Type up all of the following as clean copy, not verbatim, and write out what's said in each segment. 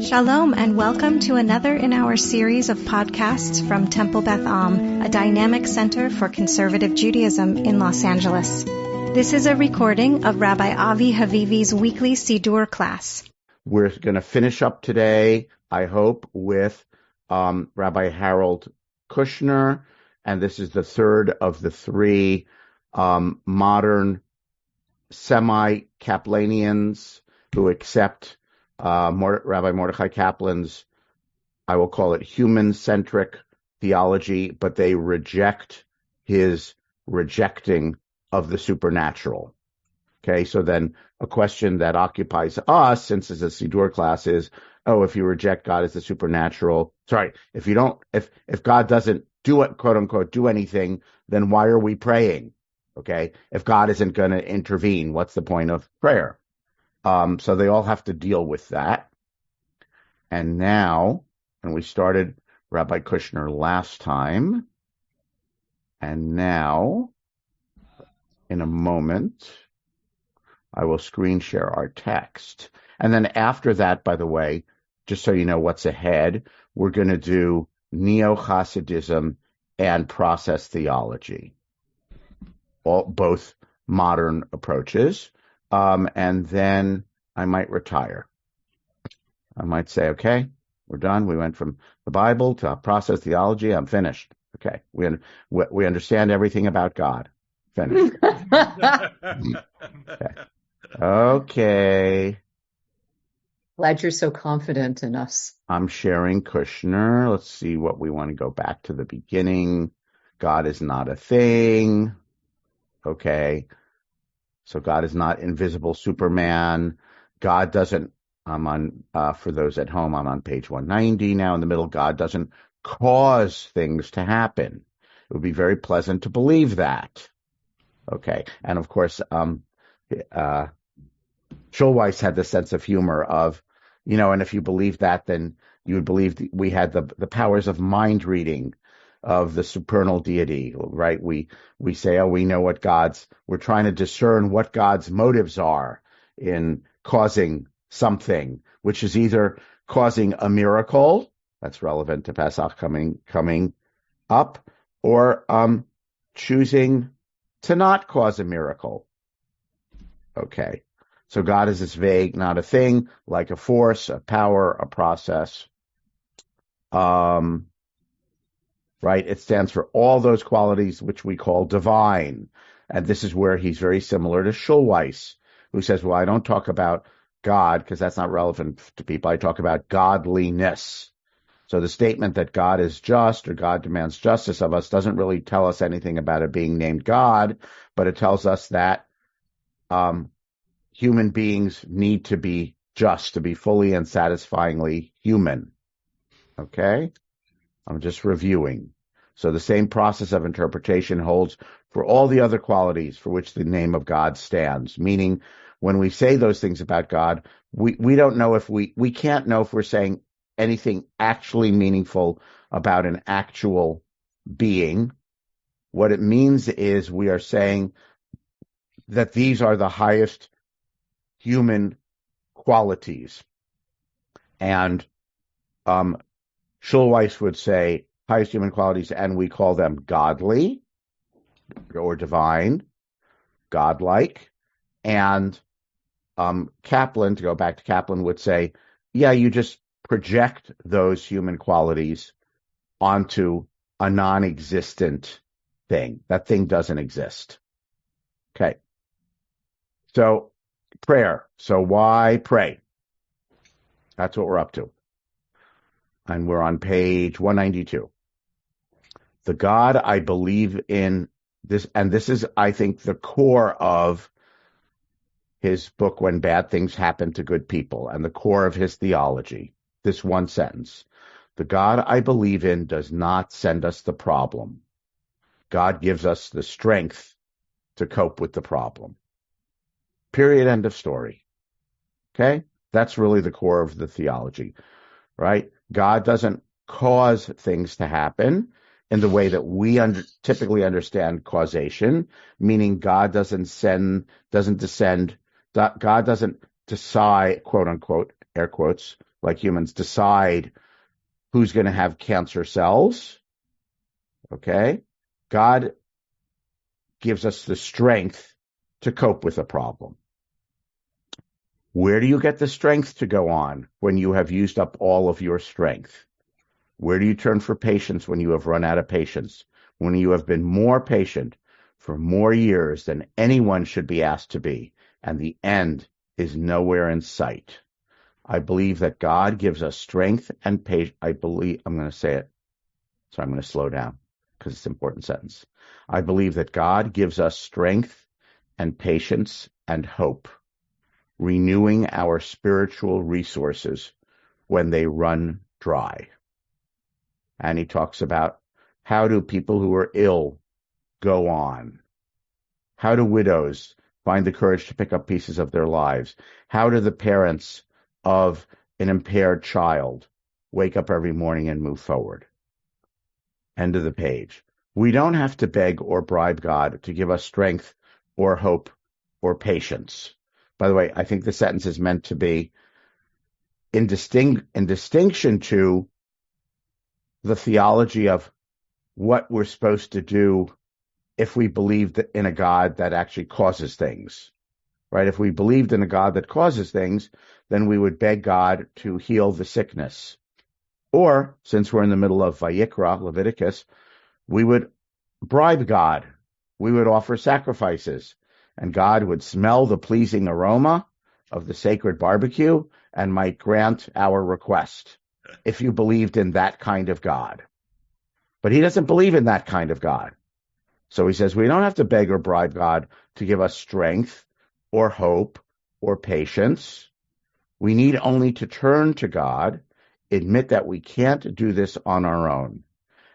Shalom and welcome to another in our series of podcasts from Temple Beth Am, a dynamic center for conservative Judaism in Los Angeles. This is a recording of Rabbi Avi Havivi's weekly Siddur class. We're going to finish up today, I hope, with Rabbi Harold Kushner, and this is the third of the three modern semi-Kaplanians who accept Rabbi Mordechai Kaplan's, I will call it human-centric theology, but they reject his rejecting of the supernatural. Okay, so then a question that occupies us, since it's a Siddur class, is, if you reject God as the supernatural, if God doesn't do it, quote unquote, do anything, then why are we praying? Okay, if God isn't going to intervene, what's the point of prayer? So they all have to deal with that. And now, and we started Rabbi Kushner last time, and now, in a moment, I will screen share our text. And then after that, by the way, just so you know what's ahead, we're going to do Neo-Hasidism and process theology, both modern approaches. And then I might retire. I might say, okay, we're done. We went from the Bible to process theology. I'm finished. Okay. We understand everything about God. Finished. Okay. Glad you're so confident in us. I'm sharing Kushner. Let's see what we want to go back to the beginning. God is not a thing. Okay. So God is not invisible Superman. God doesn't, for those at home, I'm on page 190 now in the middle. God doesn't cause things to happen. It would be very pleasant to believe that. Okay. And of course, Schulweis had the sense of humor of, and if you believe that, then you would believe we had the powers of mind reading of the supernal deity, right? We say, we know what we're trying to discern what God's motives are in causing something, which is either causing a miracle, that's relevant to Pesach coming up, or choosing to not cause a miracle. Okay. So God is this vague, not a thing, like a force, a power, a process. Right? It stands for all those qualities which we call divine. And this is where he's very similar to Schulweis, who says, well, I don't talk about God because that's not relevant to people. I talk about godliness. So the statement that God is just or God demands justice of us doesn't really tell us anything about it being named God, but it tells us that human beings need to be just, to be fully and satisfyingly human. Okay? I'm just reviewing. So the same process of interpretation holds for all the other qualities for which the name of God stands. Meaning, when we say those things about God, we don't know if we can't know if we're saying anything actually meaningful about an actual being. What it means is we are saying that these are the highest human qualities. And Schulweis would say highest human qualities, and we call them godly or divine, godlike. And Kaplan, to go back to Kaplan, would say, you just project those human qualities onto a non-existent thing. That thing doesn't exist. Okay. So prayer. So why pray? That's what we're up to. And we're on page 192. The God I believe in, this, and this is, I think, the core of his book, When Bad Things Happen to Good People, and the core of his theology. This one sentence. The God I believe in does not send us the problem. God gives us the strength to cope with the problem. Period. End of story. Okay? That's really the core of the theology, right? God doesn't cause things to happen in the way that we typically understand causation, meaning God doesn't descend, God doesn't decide, quote unquote, air quotes, like humans, decide who's going to have cancer cells. Okay? God gives us the strength to cope with a problem. Where do you get the strength to go on when you have used up all of your strength? Where do you turn for patience when you have run out of patience? When you have been more patient for more years than anyone should be asked to be, and the end is nowhere in sight. I believe that God gives us strength and patience. I'm going to say it, so I'm going to slow down because it's an important sentence. I believe that God gives us strength and patience and hope, renewing our spiritual resources when they run dry. And he talks about how do people who are ill go on? How do widows find the courage to pick up pieces of their lives? How do the parents of an impaired child wake up every morning and move forward? End of the page. We don't have to beg or bribe God to give us strength or hope or patience. By the way, I think the sentence is meant to be in distinction to the theology of what we're supposed to do if we believed in a God that actually causes things, right? If we believed in a God that causes things, then we would beg God to heal the sickness. Or, since we're in the middle of Vayikra, Leviticus, we would bribe God. We would offer sacrifices, and God would smell the pleasing aroma of the sacred barbecue and might grant our request if you believed in that kind of God. But he doesn't believe in that kind of God. So he says we don't have to beg or bribe God to give us strength or hope or patience. We need only to turn to God, admit that we can't do this on our own,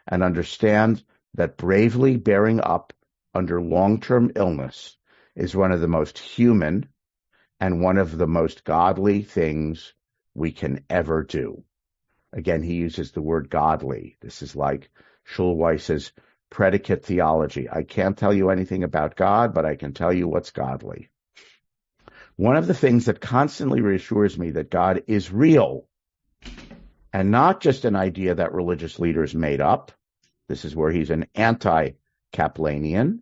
and understand that bravely bearing up under long-term illness is one of the most human and one of the most godly things we can ever do. Again, he uses the word godly. This is like Schulweiss's predicate theology. I can't tell you anything about God, but I can tell you what's godly. One of the things that constantly reassures me that God is real and not just an idea that religious leaders made up. This is where he's an anti-Kaplanian.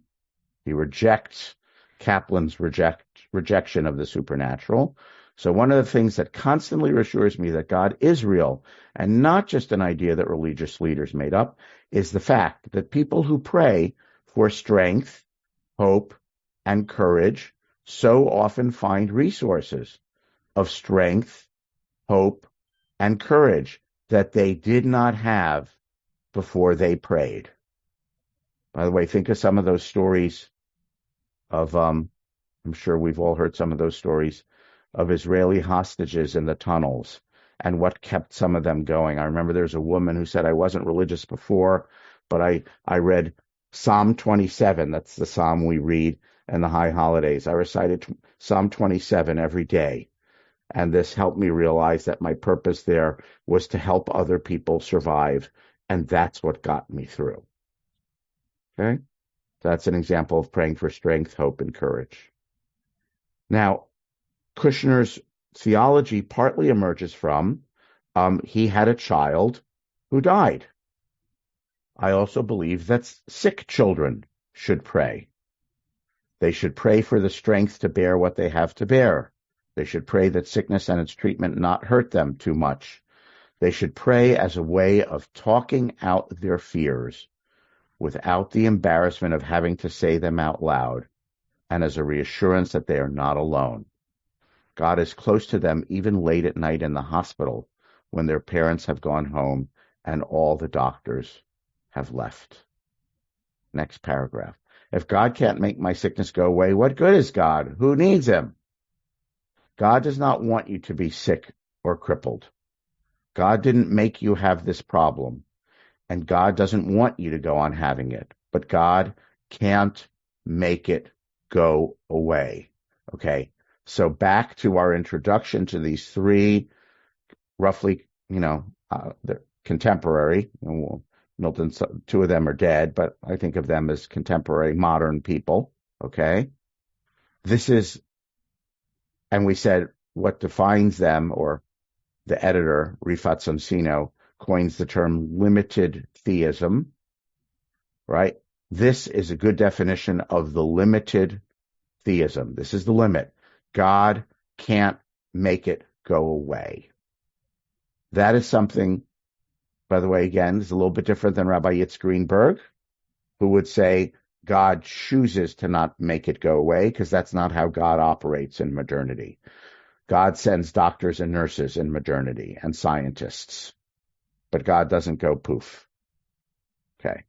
He rejects Kaplan's rejection of the supernatural. So one of the things that constantly reassures me that God is real and not just an idea that religious leaders made up is the fact that people who pray for strength, hope, and courage so often find resources of strength, hope, and courage that they did not have before they prayed. By the way, think of some of those stories of, I'm sure we've all heard some of those stories of Israeli hostages in the tunnels and what kept some of them going. I remember there's a woman who said, I wasn't religious before, but I read Psalm 27. That's the psalm we read in the high holidays. I recited Psalm 27 every day. And this helped me realize that my purpose there was to help other people survive. And that's what got me through. Okay? That's an example of praying for strength, hope, and courage. Now, Kushner's theology partly emerges from he had a child who died. I also believe that sick children should pray. They should pray for the strength to bear what they have to bear. They should pray that sickness and its treatment not hurt them too much. They should pray as a way of talking out their fears without the embarrassment of having to say them out loud, and as a reassurance that they are not alone. God is close to them even late at night in the hospital when their parents have gone home and all the doctors have left. Next paragraph. If God can't make my sickness go away, what good is God? Who needs him? God does not want you to be sick or crippled. God didn't make you have this problem, and God doesn't want you to go on having it, but God can't make it go away. Okay? So back to our introduction to these three roughly, they're contemporary. Milton, two of them are dead, but I think of them as contemporary modern people. Okay? This is, and we said what defines them, or the editor, Rifat Sonsino, coins the term limited theism, right? This is a good definition of the limited theism. This is the limit. God can't make it go away. That is something, by the way, again, is a little bit different than Rabbi Yitz Greenberg, who would say God chooses to not make it go away because that's not how God operates in modernity. God sends doctors and nurses in modernity and scientists, but God doesn't go poof. Okay.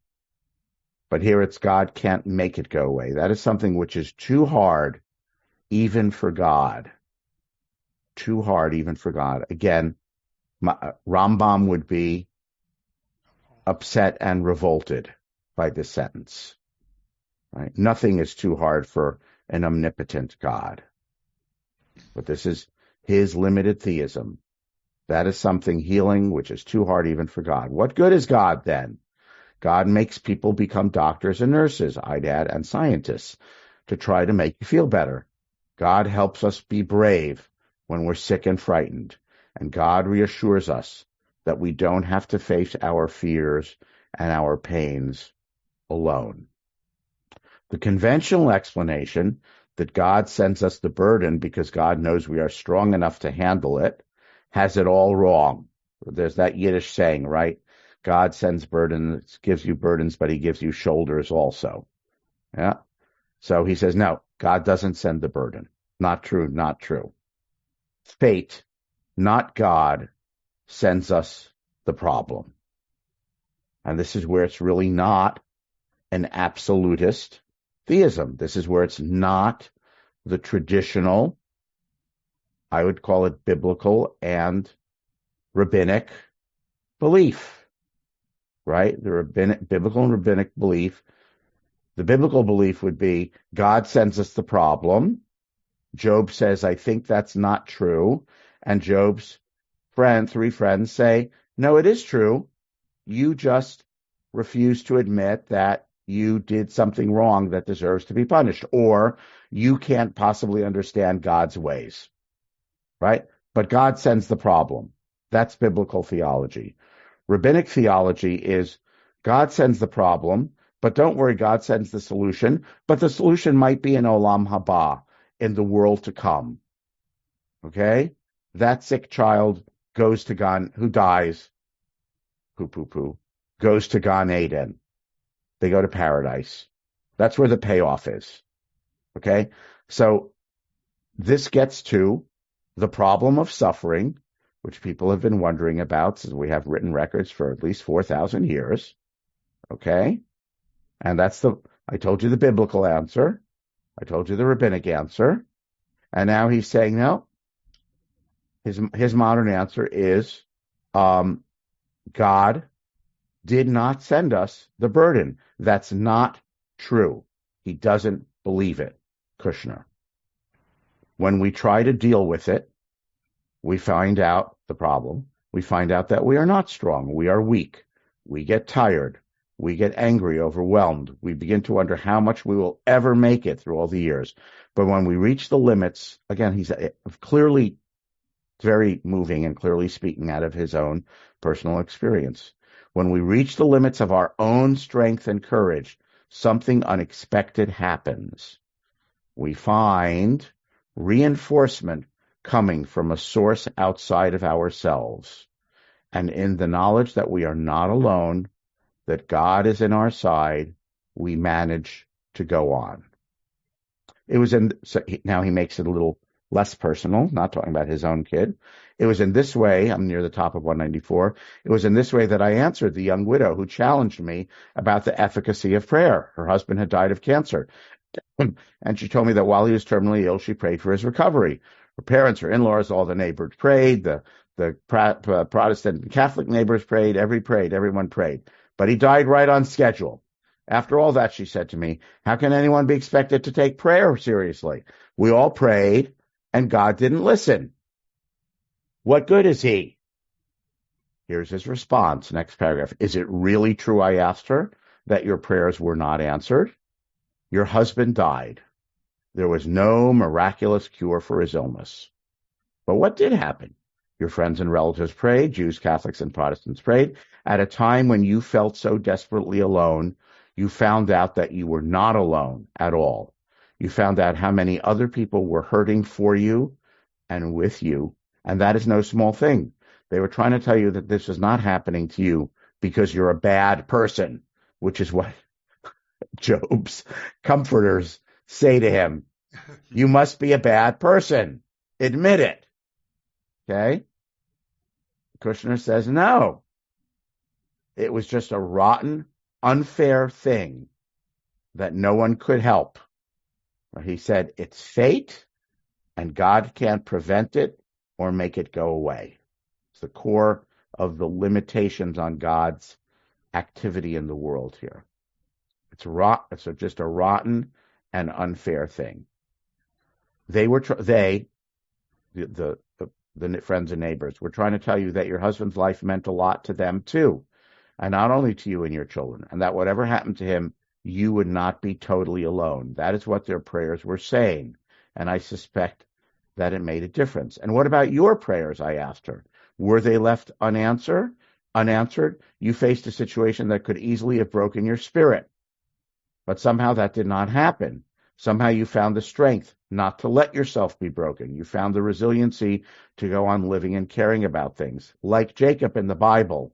But here it's God can't make it go away. That is something which is too hard even for God. Too hard even for God. Again, Rambam would be upset and revolted by this sentence. Right? Nothing is too hard for an omnipotent God. But this is his limited theism. That is something healing which is too hard even for God. What good is God then? God makes people become doctors and nurses, I'd add, and scientists to try to make you feel better. God helps us be brave when we're sick and frightened. And God reassures us that we don't have to face our fears and our pains alone. The conventional explanation that God sends us the burden because God knows we are strong enough to handle it has it all wrong. There's that Yiddish saying, right? God sends burdens, gives you burdens, but he gives you shoulders also. Yeah. So he says, no, God doesn't send the burden. Not true, not true. Fate, not God, sends us the problem. And this is where it's really not an absolutist theism. This is where it's not the traditional, I would call it biblical and rabbinic belief. Right? The biblical and rabbinic belief. The biblical belief would be God sends us the problem. Job says, I think that's not true. And Job's three friends say, no, it is true. You just refuse to admit that you did something wrong that deserves to be punished, or you can't possibly understand God's ways. Right? But God sends the problem. That's biblical theology. Rabbinic theology is God sends the problem, but don't worry, God sends the solution. But the solution might be in Olam Haba, in the world to come. Okay? That sick child goes to who dies, goes to Gan Eden. They go to paradise. That's where the payoff is. Okay? So this gets to the problem of suffering, which people have been wondering about since we have written records for at least 4,000 years. Okay? And I told you the biblical answer. I told you the rabbinic answer. And now he's saying, no. His modern answer is, God did not send us the burden. That's not true. He doesn't believe it, Kushner. When we try to deal with it, we find out the problem. We find out that we are not strong. We are weak. We get tired. We get angry, overwhelmed. We begin to wonder how much we will ever make it through all the years. But when we reach the limits, again, he's clearly very moving and clearly speaking out of his own personal experience. When we reach the limits of our own strength and courage, something unexpected happens. We find reinforcement coming from a source outside of ourselves. And in the knowledge that we are not alone, that God is in our side, we manage to go on. Now he makes it a little less personal, not talking about his own kid. It was in this way, I'm near the top of 194, it was in this way that I answered the young widow who challenged me about the efficacy of prayer. Her husband had died of cancer. And she told me that while he was terminally ill, she prayed for his recovery. Her parents, her in-laws, all the neighbors prayed. The Protestant and Catholic neighbors prayed. Everyone prayed. But he died right on schedule. After all that, she said to me, how can anyone be expected to take prayer seriously? We all prayed, and God didn't listen. What good is he? Here's his response, next paragraph. Is it really true, I asked her, that your prayers were not answered? Your husband died. There was no miraculous cure for his illness. But what did happen? Your friends and relatives prayed, Jews, Catholics, and Protestants prayed. At a time when you felt so desperately alone, you found out that you were not alone at all. You found out how many other people were hurting for you and with you, and that is no small thing. They were trying to tell you that this is not happening to you because you're a bad person, which is what Job's comforters say to him. You must be a bad person. Admit it. Okay? Kushner says, no. It was just a rotten, unfair thing that no one could help. He said, it's fate, and God can't prevent it or make it go away. It's the core of the limitations on God's activity in the world here. It's just a rotten and unfair thing. The friends and neighbors, were trying to tell you that your husband's life meant a lot to them too, and not only to you and your children, and that whatever happened to him, you would not be totally alone. That is what their prayers were saying, and I suspect that it made a difference. And what about your prayers, I asked her. Were they left unanswered? You faced a situation that could easily have broken your spirit, but somehow that did not happen. Somehow you found the strength not to let yourself be broken. You found the resiliency to go on living and caring about things, like Jacob in the Bible,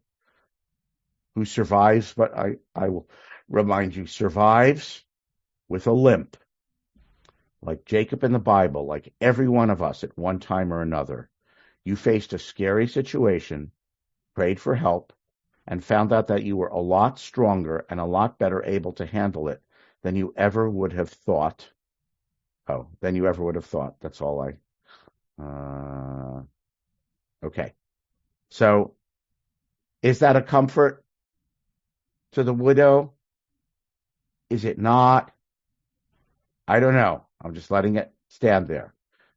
who survives, but I will remind you, survives with a limp. Like Jacob in the Bible, like every one of us at one time or another, you faced a scary situation, prayed for help, and found out that you were a lot stronger and a lot better able to handle it than you ever would have thought. That's all okay. So, is that a comfort to the widow? Is it not? I don't know. I'm just letting it stand there,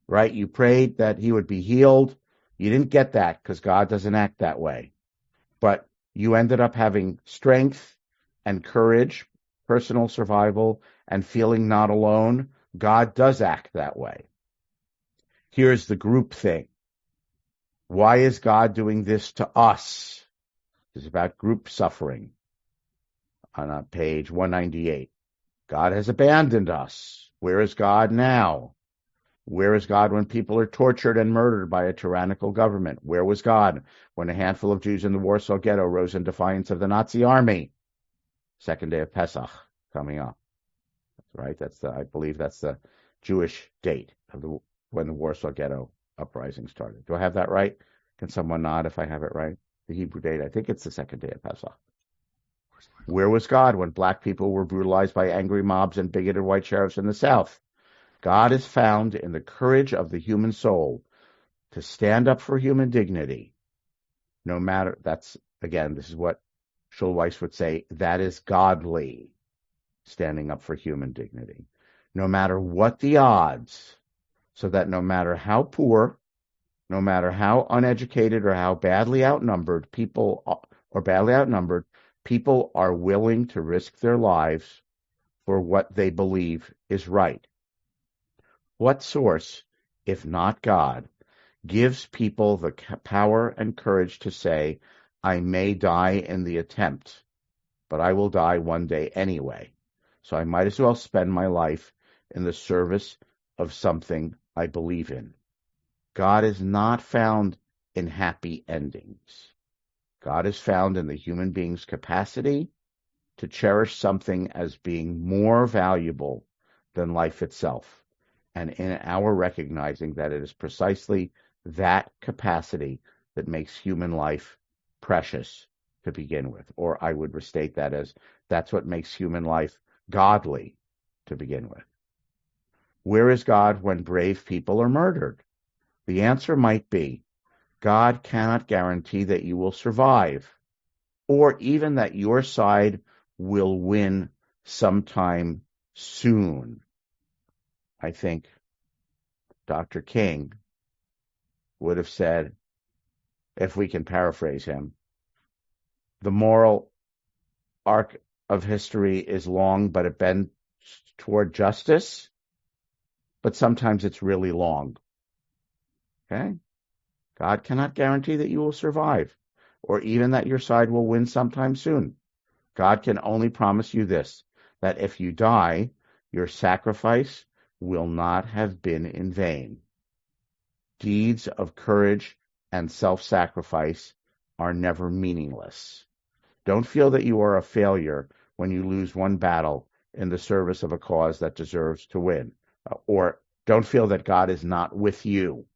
right? You prayed that he would be healed. You didn't get that because God doesn't act that way. But you ended up having strength and courage, personal survival, and feeling not alone. God does act that way. Here's the group thing. Why is God doing this to us? It's about group suffering. On page 198. God has abandoned us. Where is God now? Where is God when people are tortured and murdered by a tyrannical government? Where was God when a handful of Jews in the Warsaw Ghetto rose in defiance of the Nazi army? Second day of Pesach coming up. Right? I believe that's the Jewish date of when the Warsaw Ghetto uprising started. Do I have that right? Can someone nod if I have it right? The Hebrew date, I think it's the second day of Pesach. Where was God when black people were brutalized by angry mobs and bigoted white sheriffs in the South? God is found in the courage of the human soul to stand up for human dignity. No matter, this is what Schulweis would say, that is godly, standing up for human dignity. No matter what the odds, so that no matter how poor, no matter how uneducated or how badly outnumbered people are willing to risk their lives for what they believe is right. What source, if not God, gives people the power and courage to say, I may die in the attempt, but I will die one day anyway, so I might as well spend my life in the service of something I believe in. God is not found in happy endings. God is found in the human being's capacity to cherish something as being more valuable than life itself, and in our recognizing that it is precisely that capacity that makes human life precious to begin with. Or I would restate that as that's what makes human life godly to begin with. Where is God when brave people are murdered? The answer might be, God cannot guarantee that you will survive, or even that your side will win sometime soon. I think Dr. King would have said, if we can paraphrase him, the moral arc of history is long, but it bends toward justice, but sometimes it's really long. Okay? God cannot guarantee that you will survive, or even that your side will win sometime soon. God can only promise you this, that if you die, your sacrifice will not have been in vain. Deeds of courage and self-sacrifice are never meaningless. Don't feel that you are a failure when you lose one battle in the service of a cause that deserves to win. Or don't feel that God is not with you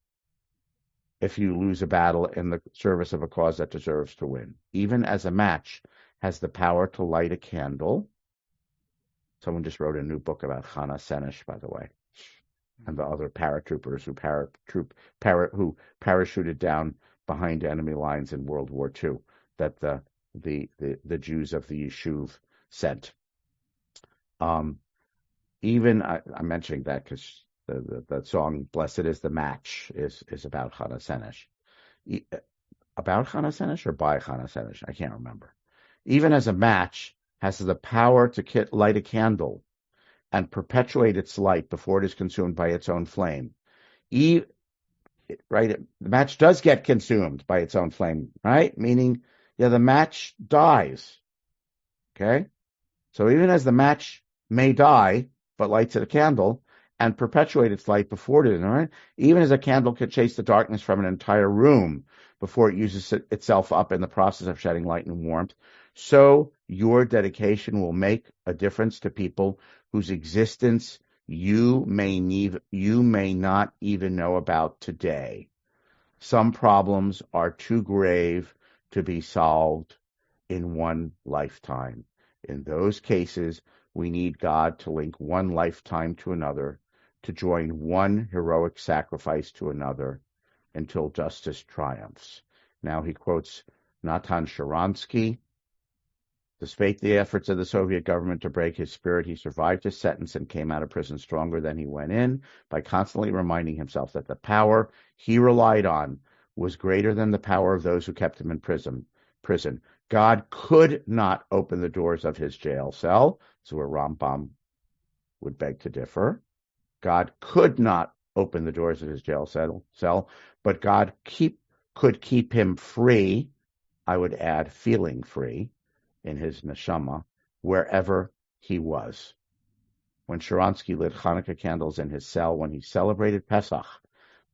if you lose a battle in the service of a cause that deserves to win. Even as a match has the power to light a candle. Someone just wrote a new book about Chana Senesh, by the way, and the other paratroopers who parachuted down behind enemy lines in World War II that the Jews of the Yishuv sent. Even I'm mentioning that because the song "Blessed is the Match" is about Chana Senesh. About Chana Senesh or by Chana Senesh? I can't remember. Even as a match has the power to light a candle and perpetuate its light before it is consumed by its own flame. Right? The match does get consumed by its own flame, right? Meaning, the match dies. Okay? So even as the match may die, but lights a candle and perpetuate its light before it, all right? Even as a candle can chase the darkness from an entire room before it uses itself up in the process of shedding light and warmth, so your dedication will make a difference to people whose existence you may not even know about today. Some problems are too grave to be solved in one lifetime. In those cases, we need God to link one lifetime to another, to join one heroic sacrifice to another, until justice triumphs. Now he quotes Natan Sharansky. Despite the efforts of the Soviet government to break his spirit, he survived his sentence and came out of prison stronger than he went in by constantly reminding himself that the power he relied on was greater than the power of those who kept him in prison. God could not open the doors of his jail cell. So where Rambam would beg to differ. God could not open the doors of his jail cell, but God could keep him free. I would add feeling free in his neshama, wherever he was. When Sharansky lit Hanukkah candles in his cell when he celebrated Pesach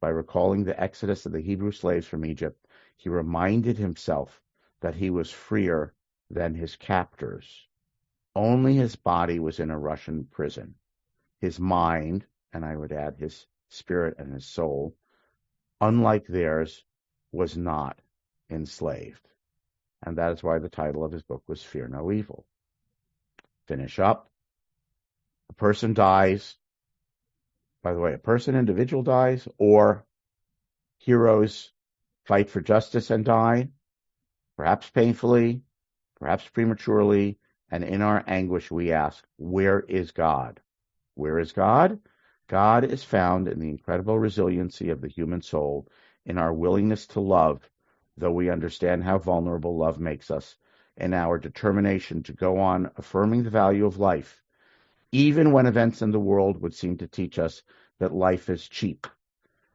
by recalling the exodus of the Hebrew slaves from Egypt, he reminded himself that he was freer than his captors. Only his body was in a Russian prison. His mind, and I would add his spirit and his soul, unlike theirs, was not enslaved. And that is why the title of his book was Fear No Evil. Finish up. A person dies. By the way, individual dies, or heroes fight for justice and die, perhaps painfully, perhaps prematurely, and in our anguish we ask, where is God? Where is God? God is found in the incredible resiliency of the human soul, in our willingness to love, though we understand how vulnerable love makes us, in our determination to go on affirming the value of life, even when events in the world would seem to teach us that life is cheap.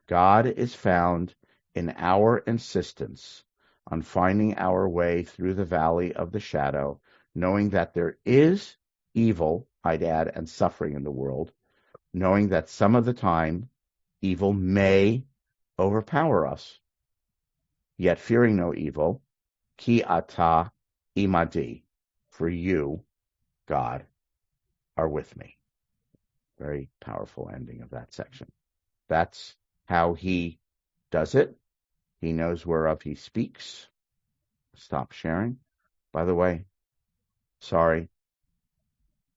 God is found in our insistence on finding our way through the valley of the shadow, knowing that there is evil, I'd add, and suffering in the world, knowing that some of the time evil may overpower us, yet fearing no evil, ki ata imadi, for you, God, are with me. Very powerful ending of that section. That's how he does it. He knows whereof he speaks. Stop sharing. By the way, sorry.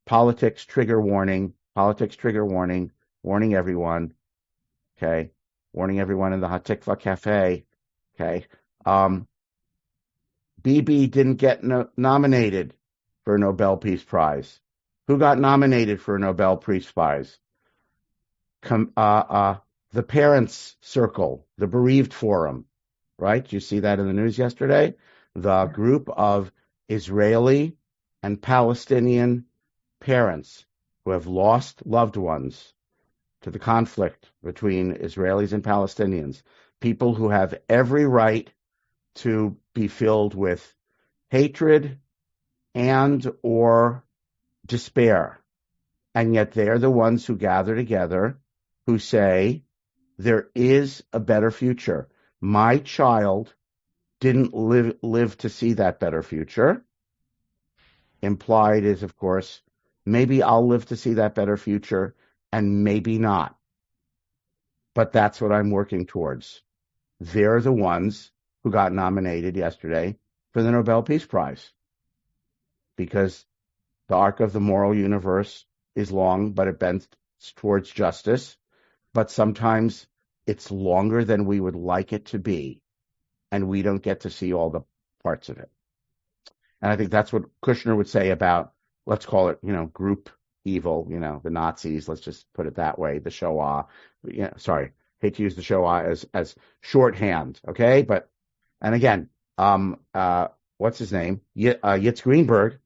Politics trigger warning. Warning everyone. Okay. Warning everyone in the Hatikva Cafe. Okay. Bibi didn't get nominated for a Nobel Peace Prize. Who got nominated for a Nobel Peace Prize? The Parents Circle, the Bereaved Forum, right? You see that in the news yesterday? The group of Israeli and Palestinian parents who have lost loved ones to the conflict between Israelis and Palestinians. people who have every right to be filled with hatred and or despair. And yet they're the ones who gather together who say, there is a better future. My child didn't live to see that better future. Implied is, of course, maybe I'll live to see that better future and maybe not. But that's what I'm working towards. They're the ones who got nominated yesterday for the Nobel Peace Prize. Because the arc of the moral universe is long, but it bends towards justice. But sometimes it's longer than we would like it to be, and we don't get to see all the parts of it. And I think that's what Kushner would say about, let's call it, group evil, the Nazis, let's just put it that way, the Shoah. Sorry, hate to use the Shoah as shorthand, okay? But, and again, what's his name? Yitz Greenberg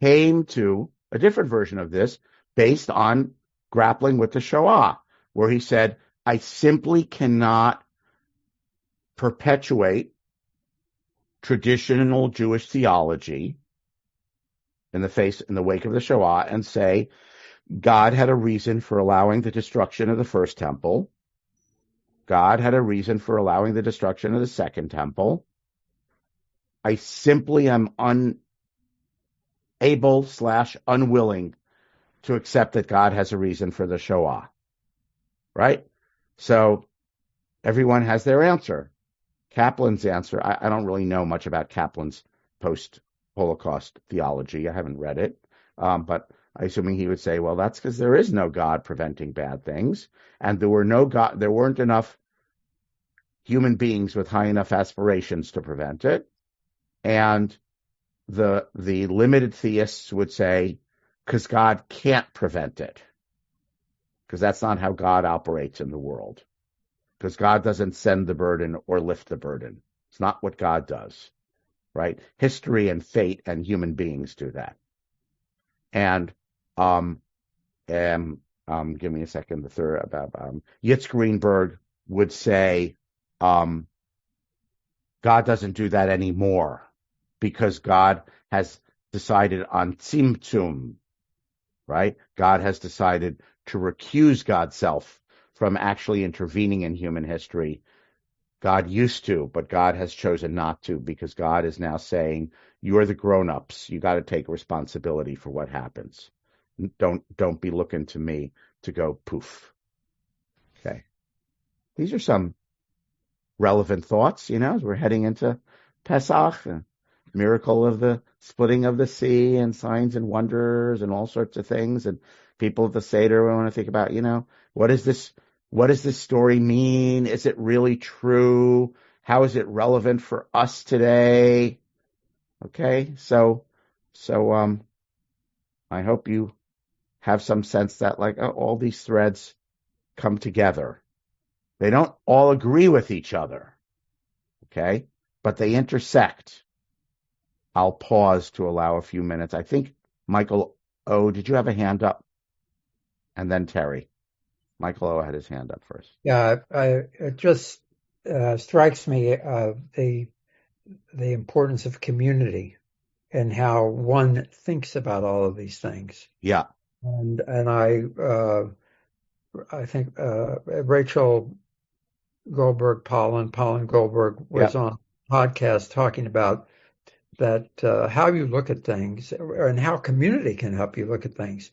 came to a different version of this based on grappling with the Shoah, where he said, I simply cannot perpetuate traditional Jewish theology in the wake of the Shoah and say God had a reason for allowing the destruction of the first temple. God had a reason for allowing the destruction of the second temple. I simply am unable/unwilling to accept that God has a reason for the Shoah. Right? So everyone has their answer. Kaplan's answer, I don't really know much about Kaplan's post-Holocaust theology. I haven't read it. But I assuming he would say, well, that's because there is no God preventing bad things. And there weren't enough human beings with high enough aspirations to prevent it. And the limited theists would say, because God can't prevent it. Because that's not how God operates in the world. Because God doesn't send the burden or lift the burden. It's not what God does, right? History and fate and human beings do that. And give me a second. The third about Yitz Greenberg would say, God doesn't do that anymore because God has decided on tzimtzum, right? God has decided to recuse God's self from actually intervening in human history. God used to, but God has chosen not to because God is now saying, you're the grown-ups. You got to take responsibility for what happens. Don't be looking to me to go poof. Okay. These are some relevant thoughts, as we're heading into Pesach, a miracle of the splitting of the sea and signs and wonders and all sorts of things. And people at the Seder want to think about, what is this? What does this story mean? Is it really true? How is it relevant for us today? Okay, so I hope you have some sense that all these threads come together. They don't all agree with each other, okay, but they intersect. I'll pause to allow a few minutes. I think Michael O, did you have a hand up? And then Terry. Michael O had his hand up first. Yeah, it just strikes me the importance of community and how one thinks about all of these things. Yeah, and I think Rachel Pollen Goldberg was on a podcast talking about that how you look at things and how community can help you look at things.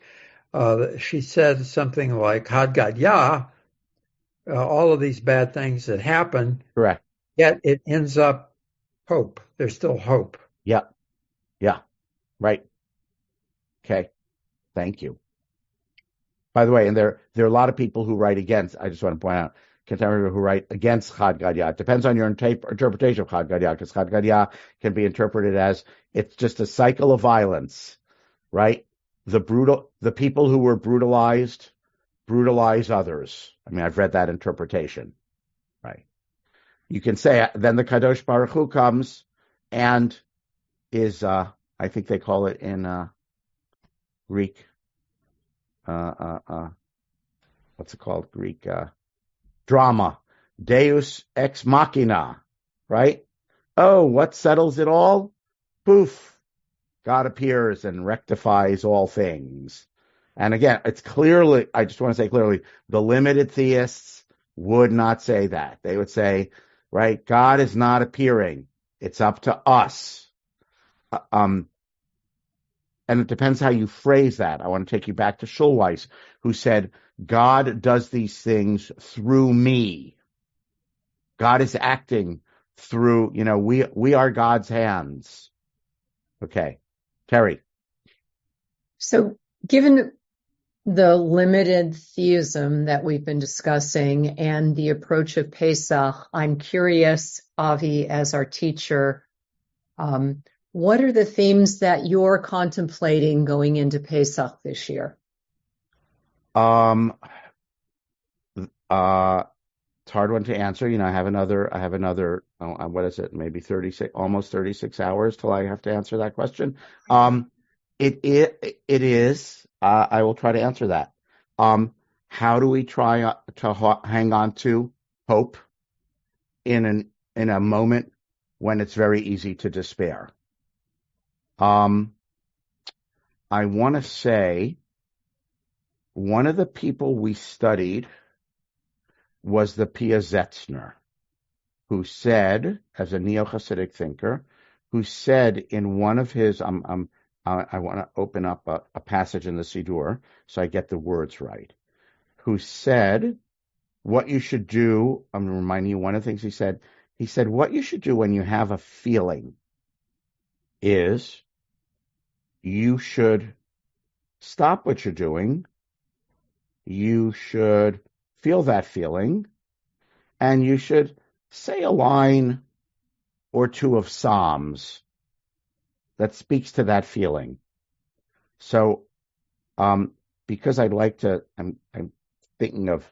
She said something like, Had Gadya, all of these bad things that happen, correct. Yet it ends up hope. There's still hope. Yeah, right. Okay, thank you. By the way, and there are a lot of people who write against, I just want to point out, contemporary who write against Chad Gadya. It depends on your interpretation of Chad Gadya, because Chad Gadya can be interpreted as it's just a cycle of violence, right? The people who were brutalize others. I mean, I've read that interpretation, right? You can say then the Kadosh Baruch Hu comes and is, I think they call it in Greek, what's it called? Greek drama. Deus ex machina, right? Oh, what settles it all? Poof. God appears and rectifies all things. And again, it's clearly, I just want to say clearly, the limited theists would not say that. They would say, right, God is not appearing. It's up to us. And it depends how you phrase that. I want to take you back to Schulweis, who said, God does these things through me. God is acting through, we are God's hands. Okay. Terry. So given the limited theism that we've been discussing and the approach of Pesach, I'm curious, Avi, as our teacher, what are the themes that you're contemplating going into Pesach this year? It's a hard one to answer. I have another, what is it? Maybe 36, almost 36 hours till I have to answer that question. It is, I will try to answer that. How do we try to hang on to hope in a moment when it's very easy to despair? I want to say one of the people we studied was the Piazetzner, who said, as a neo-Hasidic thinker, who said in one of his, I want to open up a passage in the Siddur so I get the words right, who said, what you should do, I'm going to remind you one of the things he said, what you should do when you have a feeling is you should stop what you're doing, you should feel that feeling, and you should say a line or two of Psalms that speaks to that feeling. So, because I'd like to, I'm thinking of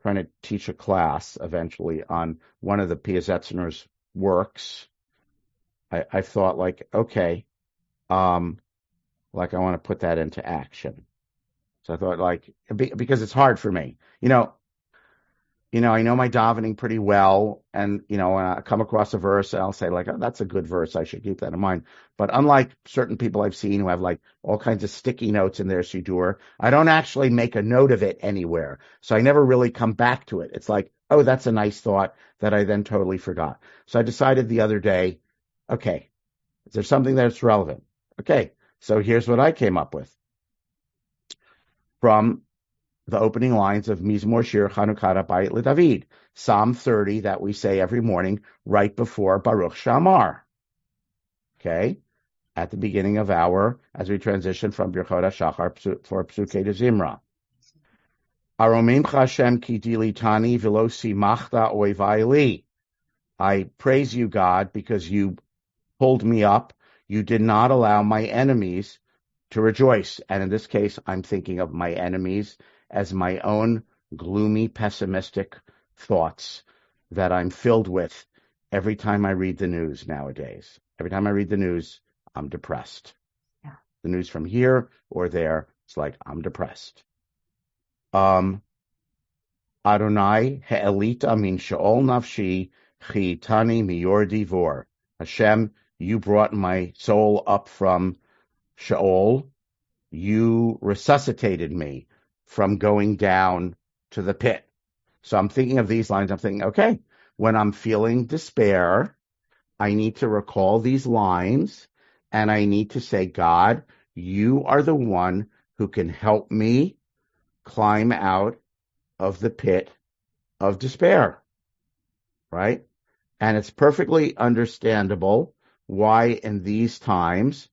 trying to teach a class eventually on one of the Piazetzner's works. I thought okay, I want to put that into action. So I thought because it's hard for me, I know my davening pretty well, and when I come across a verse, I'll say oh, that's a good verse. I should keep that in mind. But unlike certain people I've seen who have all kinds of sticky notes in their Siddur, I don't actually make a note of it anywhere. So I never really come back to it. It's oh, that's a nice thought that I then totally forgot. So I decided the other day, okay, is there something that's relevant? Okay, so here's what I came up with from the opening lines of Mizmor Shir Chanukah Bayit LeDavid, Psalm 30 that we say every morning right before Baruch Shamar. Okay, at the beginning of as we transition from Birchot HaShachar for Psukei de Zimra. Aromim Hashem ki dilitani v'lo simachta oivai li. I praise you, God, because you pulled me up. You did not allow my enemies to rejoice. And in this case, I'm thinking of my enemies as my own gloomy, pessimistic thoughts that I'm filled with every time I read the news nowadays. Every time I read the news, I'm depressed. Yeah. The news from here or there, it's I'm depressed. Adonai he'elita min she'ol nafshi chitani miyor divor. Hashem, you brought my soul up from Sheol. You resuscitated me from going down to the pit. So I'm thinking of these lines. I'm thinking, okay, when I'm feeling despair, I need to recall these lines and I need to say, God, you are the one who can help me climb out of the pit of despair, right? And it's perfectly understandable why in these times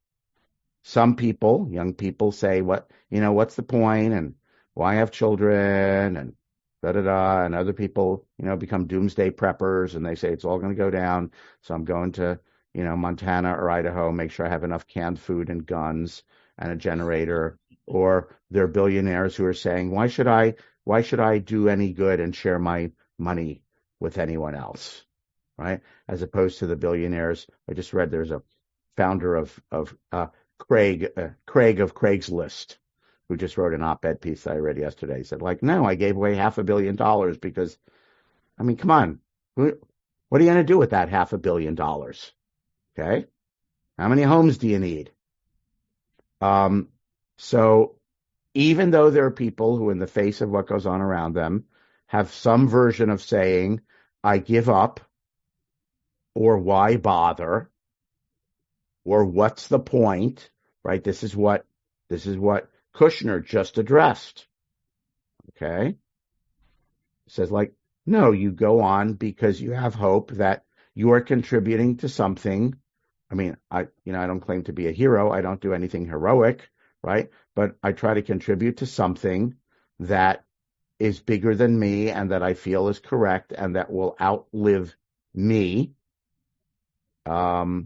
some people, young people, say, what's the point, and why have children, and da-da-da, and other people, become doomsday preppers, and they say it's all going to go down, so I'm going to, Montana or Idaho, make sure I have enough canned food and guns and a generator. Or they're billionaires who are saying, why should I do any good and share my money with anyone else, right? As opposed to the billionaires. I just read there's a founder of Craig of Craigslist, who just wrote an op-ed piece that I read yesterday. He said, no, I gave away $500 million because I mean, come on. What are you going to do with that $500 million? Okay. How many homes do you need? So even though there are people who, in the face of what goes on around them, have some version of saying, I give up, or why bother, or what's the point, right? This is what Kushner just addressed. Okay. It says, like, no, you go on because you have hope that you are contributing to something. I mean, I don't claim to be a hero. I don't do anything heroic, right? But I try to contribute to something that is bigger than me and that I feel is correct and that will outlive me. I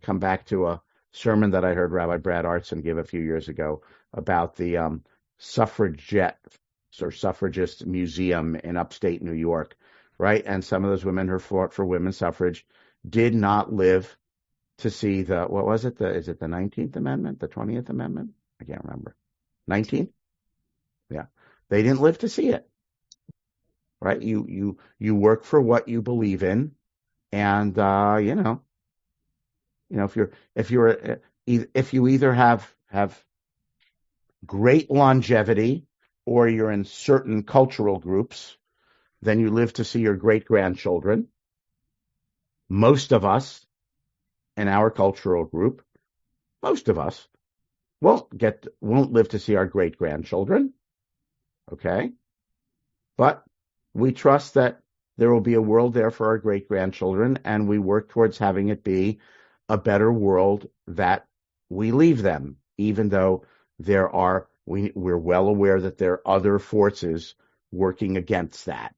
come back to a sermon that I heard Rabbi Brad Artson give a few years ago about the suffragettes or suffragist museum in upstate New York, right? And some of those women who fought for women's suffrage did not live to see the, what was it? Is it the 19th Amendment, the 20th Amendment? I can't remember. 19th? Yeah. They didn't live to see it, right? You work for what you believe in, and if you either have great longevity or you're in certain cultural groups, then you live to see your great-grandchildren. Most of us in our cultural group, most of us won't live to see our great-grandchildren. Okay? But we trust that there will be a world there for our great-grandchildren, and we work towards having it be a better world that we leave them, even though we're well aware that there are other forces working against that.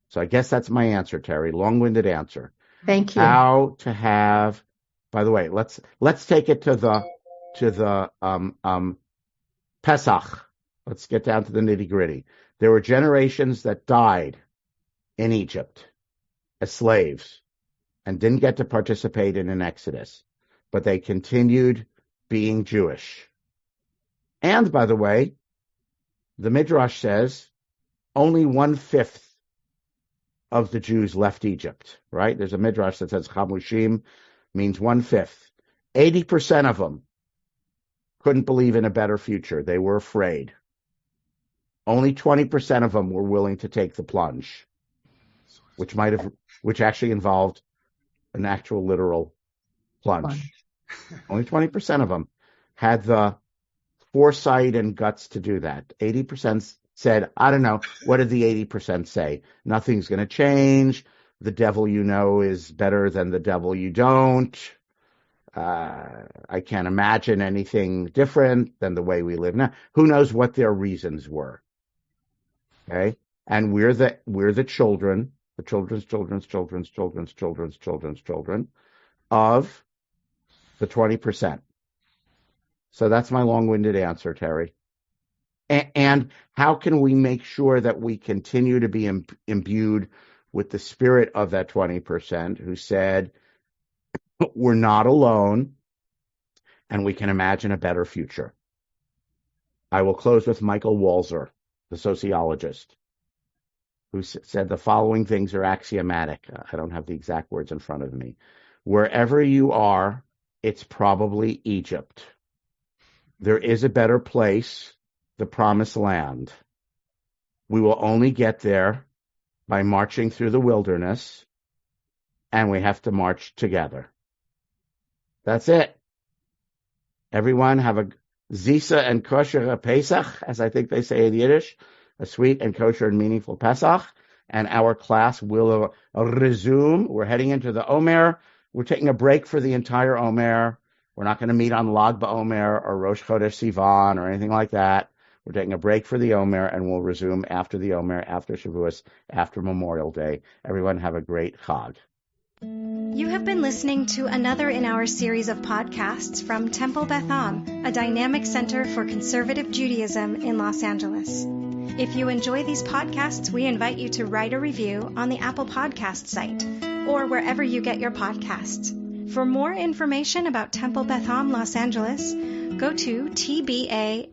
So I guess that's my answer, Terry. Long-winded answer. Thank you. How to have, by the way, let's take it to the Pesach. Let's get down to the nitty-gritty. There were generations that died in Egypt as slaves and didn't get to participate in an exodus, but they continued being Jewish. And, by the way, the Midrash says only 1/5 of the Jews left Egypt, right? There's a Midrash that says Chamushim means 1/5. 80% of them couldn't believe in a better future. They were afraid. Only 20% of them were willing to take the plunge, which actually involved an actual literal plunge. Only 20% of them had the foresight and guts to do that. 80% said, I don't know, what did the 80% say? Nothing's going to change. The devil you know is better than the devil you don't. I can't imagine anything different than the way we live now. Who knows what their reasons were? Okay, and we're the children, the children's children of the 20%. So that's my long-winded answer, Terry. And how can we make sure that we continue to be imbued with the spirit of that 20% who said, we're not alone and we can imagine a better future? I will close with Michael Walzer, the sociologist, who said the following things are axiomatic. I don't have the exact words in front of me. Wherever you are, it's probably Egypt. There is a better place, the promised land. We will only get there by marching through the wilderness, and we have to march together. That's it. Everyone have a Zisa and kosher Pesach, as I think they say in Yiddish, a sweet and kosher and meaningful Pesach, and our class will resume. We're heading into the Omer. We're taking a break for the entire Omer. We're not going to meet on Lag BaOmer or Rosh Chodesh Sivan or anything like that. We're taking a break for the Omer, and we'll resume after the Omer, after Shavuos, after Memorial Day. Everyone have a great Chag. You have been listening to another in our series of podcasts from Temple Beth Am, a dynamic center for conservative Judaism in Los Angeles. If you enjoy these podcasts, we invite you to write a review on the Apple Podcast site or wherever you get your podcasts. For more information about Temple Beth Am Los Angeles, go to tbala.org.